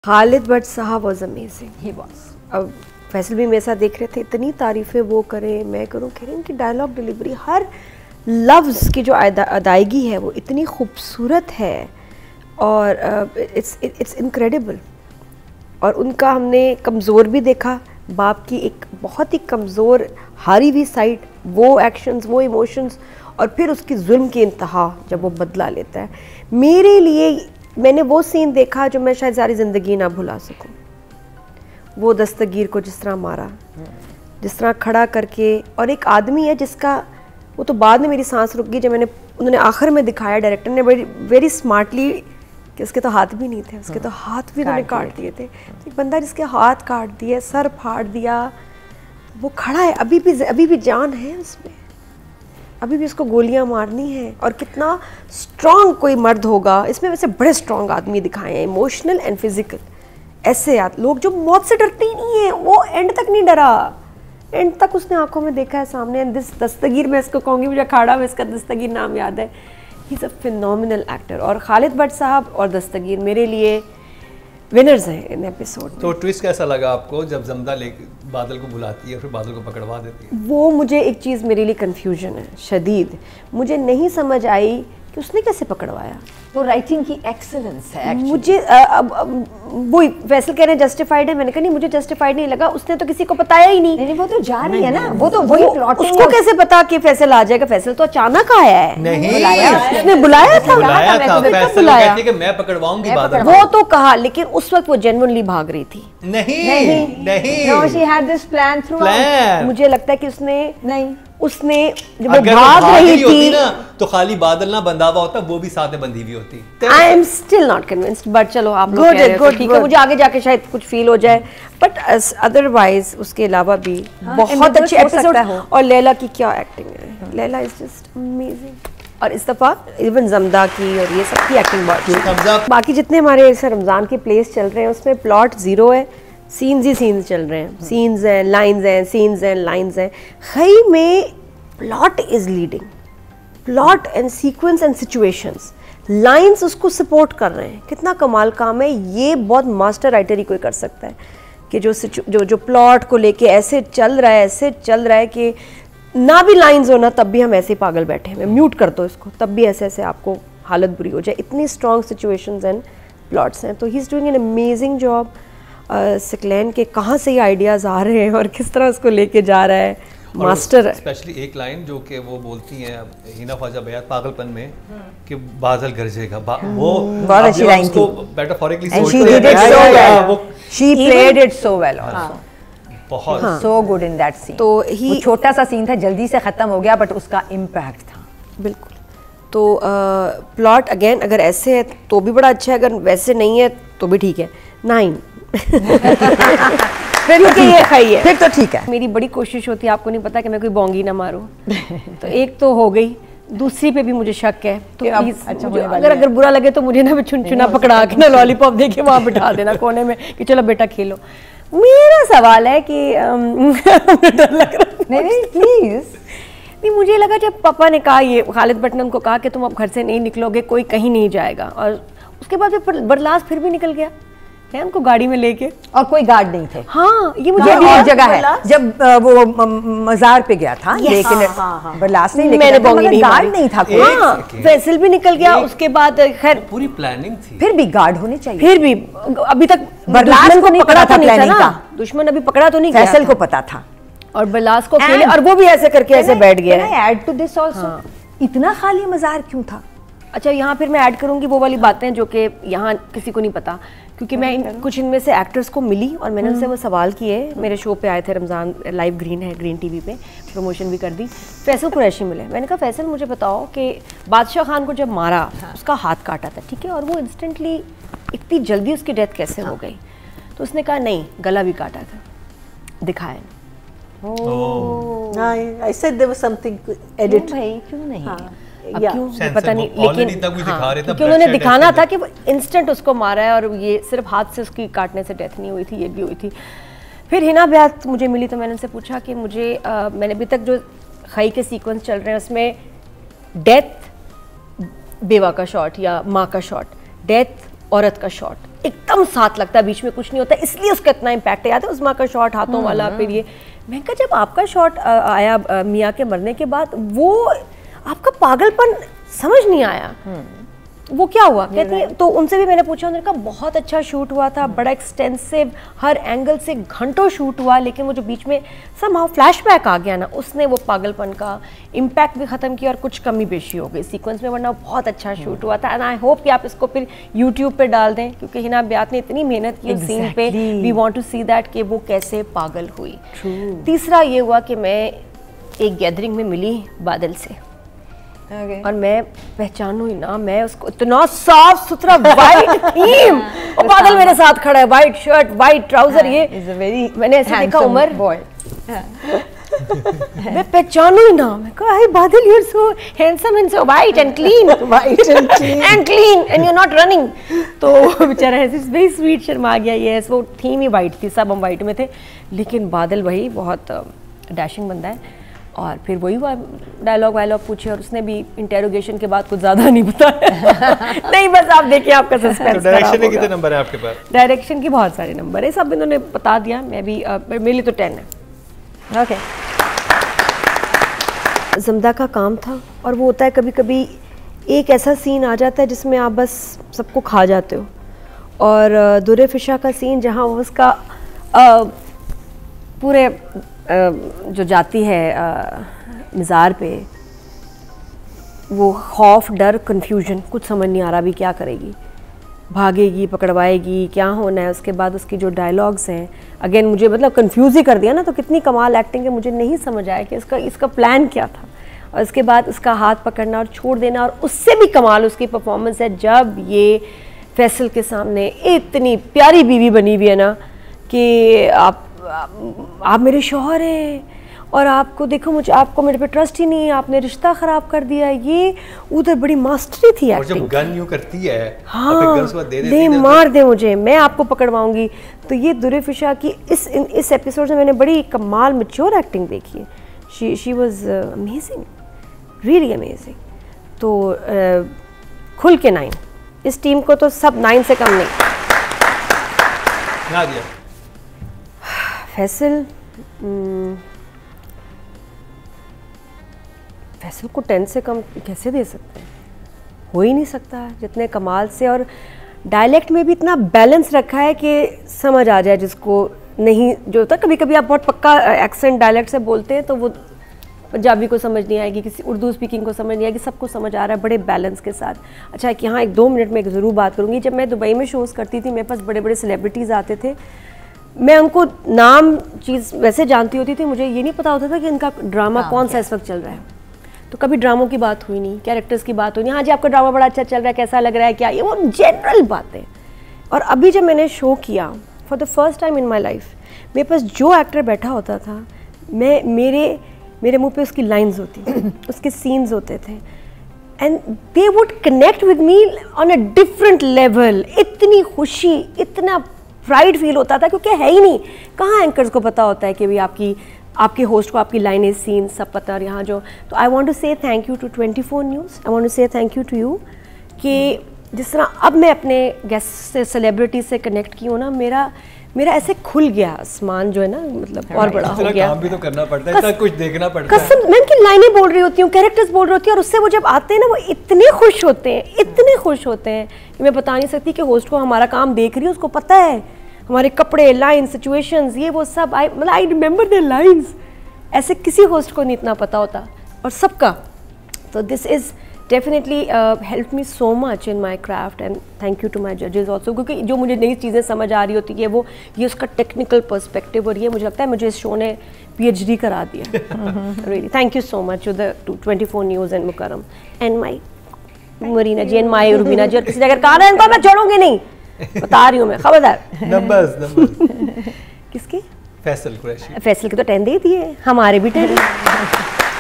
खालिद भट्ट साहब was amazing, he was. अब फैसल भी मेरे साथ देख रहे थे, इतनी तारीफ़ें वो करें मैं करूँ, कह रही उनकी डायलॉग डिलीवरी, हर लफ्ज़ की जो अदायगी है वो इतनी खूबसूरत है और इट्स इनक्रेडिबल। और उनका हमने कमज़ोर भी देखा, बाप की एक बहुत ही कमज़ोर हारी हुई साइड, वो एक्शंस, वो इमोशंस, और फिर उसकी जुल्म की इंतहा जब वो बदला लेता है। मेरे लिए मैंने वो सीन देखा जो मैं शायद सारी ज़िंदगी ना भुला सकूं। वो दस्तगीर को जिस तरह मारा, जिस तरह खड़ा करके, और एक आदमी है जिसका, वो तो बाद में मेरी सांस रुक गई जब उन्होंने आखिर में दिखाया, डायरेक्टर ने वेरी स्मार्टली, कि उसके तो हाथ भी नहीं थे, उसके तो हाथ भी उन्होंने काट दिए थे। एक बंदा जिसके हाथ काट दिए, सर फाड़ दिया, वो खड़ा है, अभी भी जान है उसमें, अभी भी उसको गोलियां मारनी है। और कितना स्ट्रॉन्ग कोई मर्द होगा इसमें, वैसे बड़े स्ट्रॉन्ग आदमी दिखाए हैं, इमोशनल एंड फिजिकल। ऐसे लोग जो मौत से डरते ही नहीं है, वो एंड तक नहीं डरा, एंड तक उसने आंखों में देखा है सामने। दस्तगीर, मैं इसको कहूँगी, मुझे अखाड़ा में इसका दस्तगीर नाम याद है, he is a phenomenal actor. और खालिद भट्ट साहब और दस्तगीर मेरे लिए विनर्स हैं इन एपिसोड। तो ट्विस्ट कैसा लगा आपको जब जमदा बादल को बुलाती है फिर बादल को पकड़वा देती है? वो मुझे एक चीज़, मेरे लिए कंफ्यूजन है शदीद, मुझे नहीं समझ आई कि उसने कैसे पकड़वाया। वो राइटिंग की एक्सेलेंस है मुझे वो फैसल कह रहे हैं जस्टिफाइड है, मैंने कहा नहीं, मुझे जस्टिफाइड नहीं लगा, उसने तो किसी को बताया ही नहीं। नहीं, वो तो जा रही है ना, वो तो वही प्लॉटिंग। उसको कैसे पता कि फैसल आ जाएगा? फैसल तो अचानक आया है, नहीं उसने बुलाया था, फैसल कहती है कि मैं पकड़वाऊंगी बादल। वो तो कहा, लेकिन उस वक्त वो जेन्युइनली भाग रही थी। नहीं, no, she had this plan through. मुझे लगता है कि उसने जब वो अगर भाग रही थी ना, तो खाली बादल ना बंधावा होता, वो भी साथ में बंधी हुई होती। I am still not convinced, but चलो आप लोग कह रहे हो ठीक है, मुझे आगे जाके शायद कुछ फील हो जाए, बट अदरवाइज उसके अलावा भी बहुत अच्छे एपिसोड। और लैला की क्या एक्टिंग है, लैला इज जस्ट अमेजिंग। और इस दफ़ा इवन जमदा की और ये सब की एक्टिंग बहुत। बाकी जितने हमारे रमज़ान के प्लेस चल रहे हैं उसमें प्लॉट ज़ीरो है, सीन्स ही सीन्स चल रहे हैं, सीन्स हैं, लाइन्स हैं, सीन्स हैं, लाइन्स हैं। खई में plot is leading, plot and sequence and situations, lines उसको सपोर्ट कर रहे हैं। कितना कमाल काम है ये, बहुत मास्टर राइटर ही कोई कर सकता है कि जो प्लॉट को लेके ऐसे चल रहा है कि ना भी लाइन्स हो ना, तब भी हम ऐसे पागल बैठे हैं, म्यूट कर दो इसको, तब भी ऐसे आपको हालत बुरी हो जाए। इतनी स्ट्रॉन्ग सिचुएशंस एंड प्लॉट्स हैं। तो he is doing an amazing job. Saqlain के कहाँ से ये आइडियाज़ आ रहे हैं और किस तरह उसको लेके जा रहा है, मास्टर। स्पेशली एक लाइन जो कि वो बोलती हैं हिना ख्वाजा बयात पागलपन में कि बादल गरजेगा, वो बहुत अच्छी लाइन थी, metaphorically she played it so well also, बहुत so good in that scene. तो वो छोटा सा सीन था, जल्दी से खत्म हो गया, बट उसका इम्पैक्ट था बिल्कुल। तो प्लॉट अगेन अगर ऐसे है तो भी बड़ा अच्छा है, अगर वैसे नहीं है तो भी ठीक है। 9 फिर ये खाई है, फिर तो ठीक है। मेरी बड़ी कोशिश होती है, आपको नहीं पता कि मैं कोई बोंगी ना मारूं। तो एक तो हो गई, दूसरी पे भी मुझे शक है, तो प्लीज अच्छा अगर बुरा लगे तो मुझे ना चुना पकड़ा के ना लॉलीपॉप देके वहां बिठा देना कोने में कि चलो बेटा खेलो। मेरा सवाल है कि डर लग रहा, नहीं प्लीज नहीं, मुझे लगा जब पापा ने कहा, ये खालिद भट्ट ने उनको कहा कि तुम अब घर से नहीं निकलोगे, कोई कहीं नहीं जाएगा, और उसके बाद बरलास फिर भी निकल गया है उनको गाड़ी में लेके, और कोई गार्ड नहीं थे। हाँ, ये मुझे और जगह है जब वो मजार पे गया था, लेकिन बरलास नहीं, मैंने मगर गार्ड नहीं था कोई। हाँ, फैसल भी निकल गया, उसके बाद खैर पूरी प्लानिंग थी, फिर भी गार्ड होने चाहिए। फिर भी अभी तक बरलास को नहीं पकड़ा था प्लानिंग का, दुश्मन अभी पकड़ा तो नहीं, फैसल को पता था, और बरलास को अकेले, और वो भी ऐसे करके ऐसे बैठ गया है। ऐड टू दिस आल्सो, इतना खाली मजार क्यों था? अच्छा, यहाँ फिर मैं ऐड करूँगी वो वाली बातें जो कि यहाँ किसी को नहीं पता, क्योंकि मैं कुछ इनमें से एक्टर्स को मिली और मैंने उनसे वो सवाल किए। मेरे शो पे आए थे रमज़ान, लाइव ग्रीन है, ग्रीन टीवी पे प्रमोशन भी कर दी। फैसल कुरैशी मिले, मैंने कहा फैसल मुझे बताओ कि बादशाह खान को जब मारा, उसका हाथ काटा था, ठीक है, और वो इंस्टेंटली इतनी जल्दी उसकी डेथ कैसे हो गई? तो उसने कहा नहीं, गला भी काटा था, दिखाया I said there was something edit. भाई क्यों नहीं? अब क्यों पता नहीं, लेकिन क्योंकि उन्होंने दिखाना था कि वो इंस्टेंट उसको मारा है, और ये सिर्फ हाथ से उसकी काटने से डेथ नहीं हुई थी, ये भी हुई थी। फिर हिना बयात मुझे मिली तो मैंने उनसे पूछा कि मुझे मैंने अभी तक जो खई के सीक्वेंस चल रहे हैं उसमें डेथ बेवा का शॉट या माँ का शॉट, डेथ औरत का शॉट, एकदम साथ लगता है, बीच में कुछ नहीं होता, इसलिए उसका इतना इम्पैक्ट है। याद है उस्मा का शॉट हाथों वाला, फिर ये मैं कहा जब आपका शॉट आया मियाँ के मरने के बाद, वो आपका पागलपन समझ नहीं आया, वो क्या हुआ? कहती है, तो उनसे भी मैंने पूछा, उन्होंने कहा बहुत अच्छा शूट हुआ था, बड़ा एक्सटेंसिव, हर एंगल से घंटों शूट हुआ, लेकिन वो जो बीच में समहाउ फ्लैशबैक आ गया ना, उसने वो पागलपन का इम्पैक्ट भी ख़त्म किया और कुछ कमी बेशी हो गई सीक्वेंस में, वरना बहुत अच्छा शूट हुआ था। एंड आई होप कि आप इसको फिर यूट्यूब पे डाल दें, क्योंकि हिना बेयात ने इतनी मेहनत की उस सीन पे, we want to see that कि वो कैसे पागल हुई। तीसरा ये हुआ कि मैं एक गैदरिंग में मिली बादल से, और मैं पहचानू ही ना, मैं उसको इतना साफ सुथरा वाइट थीम, और बादल मेरे साथ खड़ा है, वाइट शर्ट, वाइट ट्राउजर, ये मैंने ऐसे देखा उमर बॉय, मैं पहचानू ही ना, मैं कहा हे बादल, you are so handsome and so white and clean, white and clean and you are not running. तो बेचारा ऐसे वेरी स्वीट शर्मा गया। यस, वो थीम ही वाइट थी, सब हम वाइट में थे, लेकिन बादल वही बहुत डैशिंग बंदा है। और फिर वही हुआ, डायलॉग वायलॉग पूछे, और उसने भी इंटेरोगेशन के बाद कुछ ज़्यादा नहीं बताया। नहीं, बस आप देखिए, आपका सस्पेंस। तो डायरेक्शन के कितने नंबर है आपके पास? डायरेक्शन के बहुत सारे नंबर है, सब इन्होंने बता दिया, मैं भी मेरे लिए तो 10 है। ओके, ज़मदा का काम था, और वो होता है कभी कभी एक ऐसा सीन आ जाता है जिसमें आप बस सबको खा जाते हो, और दुर्रे फिशा का सीन जहाँ वो उसका पूरे जो जाती है मज़ार पे, वो खौफ, डर, कन्फ्यूजन, कुछ समझ नहीं आ रहा अभी क्या करेगी, भागेगी, पकड़वाएगी, क्या होना है। उसके बाद उसकी जो डायलॉग्स हैं, अगेन मुझे मतलब कंफ्यूज ही कर दिया ना, तो कितनी कमाल एक्टिंग है, मुझे नहीं समझ आया कि इसका प्लान क्या था। और उसके बाद उसका हाथ पकड़ना और छोड़ देना, और उससे भी कमाल उसकी परफॉर्मेंस है जब ये फैसल के सामने इतनी प्यारी बीवी बनी हुई है ना, कि आप मेरे शौहर हैं, और आपको देखो, मुझे आपको मेरे पे ट्रस्ट ही नहीं है, आपने रिश्ता ख़राब कर दिया। ये उधर बड़ी मास्टरी थी और जब गन यूं करती है, हाँ, गन उसको दे मार दे मुझे, मैं आपको पकड़वाऊंगी। तो ये दुर्रे फिशा की इस एपिसोड में मैंने बड़ी कमाल मैच्योर एक्टिंग देखी है। She was amazing, really amazing. तो खुल के 9, इस टीम को तो सब 9 से कम नहीं। ना दिया फैसल को 10 से कम कैसे दे सकते हैं? हो ही नहीं सकता, जितने कमाल से, और डायलेक्ट में भी इतना बैलेंस रखा है कि समझ आ जाए जिसको नहीं, जो होता है कभी कभी आप बहुत पक्का एक्सेंट डायलेक्ट से बोलते हैं तो वो पंजाबी को समझ नहीं आएगी, किसी उर्दू स्पीकिंग को समझ नहीं आएगी, सबको समझ आ रहा है बड़े बैलेंस के साथ। अच्छा है कि हाँ, 1-2 मिनट में ज़रूर बात करूँगी। जब मैं दुबई में शोज़ करती थी, मेरे पास बड़े बड़े सेलिब्रिटीज़ आते थे, मैं उनको नाम चीज़ वैसे जानती होती थी, मुझे ये नहीं पता होता था कि इनका ड्रामा कौन सा इस वक्त चल रहा है। तो कभी ड्रामों की बात हुई नहीं, कैरेक्टर्स की बात हुई नहीं, हाँ जी आपका ड्रामा बड़ा अच्छा चल रहा है, कैसा लग रहा है, क्या, ये वो जनरल बातें। और अभी जब मैंने शो किया for the first time in my life, मेरे पास जो एक्टर बैठा होता था, मेरे मुंह पे उसकी लाइंस होती थी, उसके सीन्स होते थे, and they would connect with me on a different level. इतनी खुशी, इतना प्राइड फील होता था, क्योंकि है ही नहीं, कहाँ एंकर्स को पता होता है कि भाई आपके होस्ट को आपकी लाइनें, सीन सब पता। और यहाँ जो, तो I want to say thank you to 24 news, I want to say thank you to you, कि जिस तरह अब मैं अपने गेस्ट से, सेलिब्रिटी से कनेक्ट की हूँ ना, मेरा ऐसे खुल गया आसमान जो है ना, मतलब और बड़ा हो गया। काम भी तो करना पड़ता है, इतना कुछ देखना पड़ता है। कसम, मैं उनकी लाइनें बोल रही होती हूँ, कैरेक्टर्स बोल रही होती हैं, और उससे वो जब आते हैं ना, वो इतने खुश होते हैं, इतने खुश होते हैं कि मैं बता नहीं सकती कि होस्ट को हमारा काम देख रही है, उसको पता है हमारे कपड़े, लाइन, सिचुएशंस, ये वो सब। आई रिमेंबर देयर लाइन्स, ऐसे किसी होस्ट को नहीं इतना पता होता, और सबका। तो this is definitely help me so much in my craft, and thank you to my जजेस ऑल्सो, क्योंकि जो मुझे नई चीज़ें समझ आ रही होती है, वो ये उसका टेक्निकल पर्सपेक्टिव, और ये मुझे लगता है मुझे इस शो ने PhD करा दिया। Really thank you so much to 24 news and Mukarram and my Marina ji and my Rubina ji, और किसी अगर कहा इनको मैं छोड़ूंगी नहीं, बता रही हूँ मैं, खबरदार। नंबर किसके? फैसल कुरैशी। फैसल के तो 10 दे दिए, हमारे भी 10।